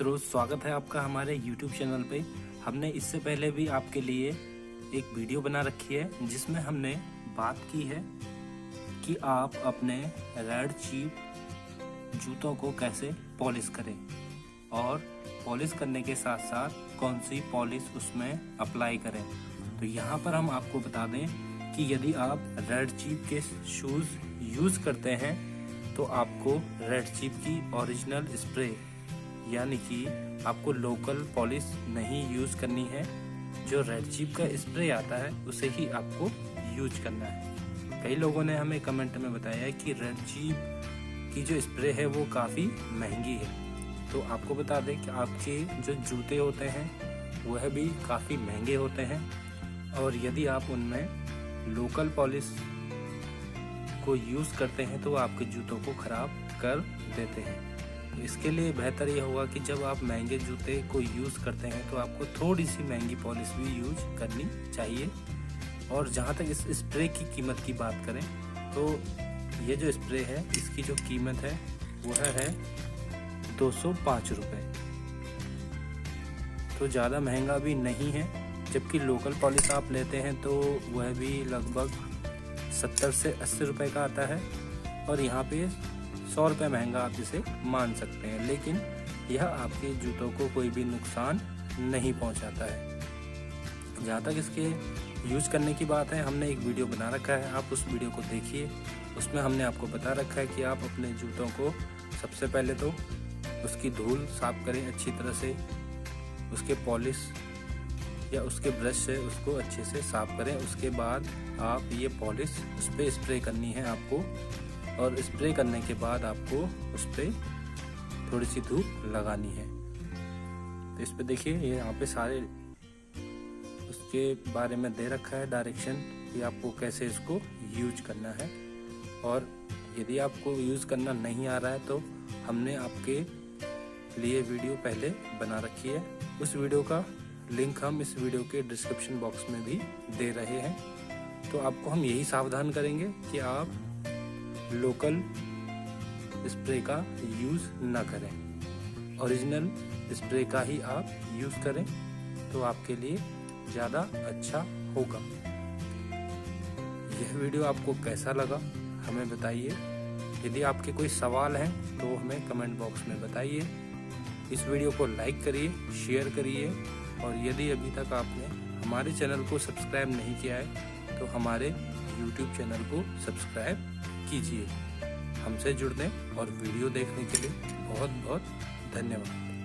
मित्रों, स्वागत है आपका हमारे YouTube चैनल पे। हमने इससे पहले भी आपके लिए एक वीडियो बना रखी है जिसमें हमने बात की है कि आप अपने रेड चीफ जूतों को कैसे पॉलिश करें और पॉलिश करने के साथ साथ कौन सी पॉलिश उसमें अप्लाई करें। तो यहाँ पर हम आपको बता दें कि यदि आप रेड चीफ के शूज़ यूज़ करते हैं तो आपको रेड चीफ की ओरिजिनल स्प्रे यानी कि आपको लोकल पॉलिश नहीं यूज़ करनी है। जो रेड चीफ का स्प्रे आता है उसे ही आपको यूज करना है। कई लोगों ने हमें कमेंट में बताया है कि रेड चीफ की जो स्प्रे है वो काफ़ी महंगी है। तो आपको बता दें कि आपके जो जूते होते हैं वह भी काफ़ी महंगे होते हैं और यदि आप उनमें लोकल पॉलिश को यूज़ करते हैं तो आपके जूतों को ख़राब कर देते हैं। इसके लिए बेहतर यह होगा कि जब आप महंगे जूते को यूज़ करते हैं तो आपको थोड़ी सी महंगी पॉलिश भी यूज करनी चाहिए। और जहाँ तक इस स्प्रे की कीमत की बात करें तो ये जो स्प्रे है इसकी जो कीमत है वह है 205 रुपये। तो ज़्यादा महंगा भी नहीं है, जबकि लोकल पॉलिश आप लेते हैं तो वह भी लगभग 70 से 80 रुपये का आता है और यहाँ पे 100 रुपये महंगा आप इसे मान सकते हैं, लेकिन यह आपके जूतों को कोई भी नुकसान नहीं पहुंचाता है। जहाँ तक इसके यूज करने की बात है, हमने एक वीडियो बना रखा है, आप उस वीडियो को देखिए। उसमें हमने आपको बता रखा है कि आप अपने जूतों को सबसे पहले तो उसकी धूल साफ करें अच्छी तरह से, उसके पॉलिश या उसके ब्रश से उसको अच्छे से साफ करें। उसके बाद आप ये पॉलिश उस पर स्प्रे करनी है आपको, और स्प्रे करने के बाद आपको उस पर थोड़ी सी धूप लगानी है। तो इस पे देखिए ये यहाँ पे सारे उसके बारे में दे रखा है डायरेक्शन कि आपको कैसे इसको यूज करना है। और यदि आपको यूज करना नहीं आ रहा है तो हमने आपके लिए वीडियो पहले बना रखी है। उस वीडियो का लिंक हम इस वीडियो के डिस्क्रिप्शन बॉक्स में भी दे रहे हैं। तो आपको हम यही सावधान करेंगे कि आप लोकल स्प्रे का यूज़ न करें, ओरिजिनल स्प्रे का ही आप यूज़ करें तो आपके लिए ज़्यादा अच्छा होगा। यह वीडियो आपको कैसा लगा हमें बताइए। यदि आपके कोई सवाल हैं तो हमें कमेंट बॉक्स में बताइए। इस वीडियो को लाइक करिए, शेयर करिए और यदि अभी तक आपने हमारे चैनल को सब्सक्राइब नहीं किया है तो हमारे YouTube चैनल को सब्सक्राइब कीजिए। हमसे जुड़ने और वीडियो देखने के लिए बहुत बहुत धन्यवाद।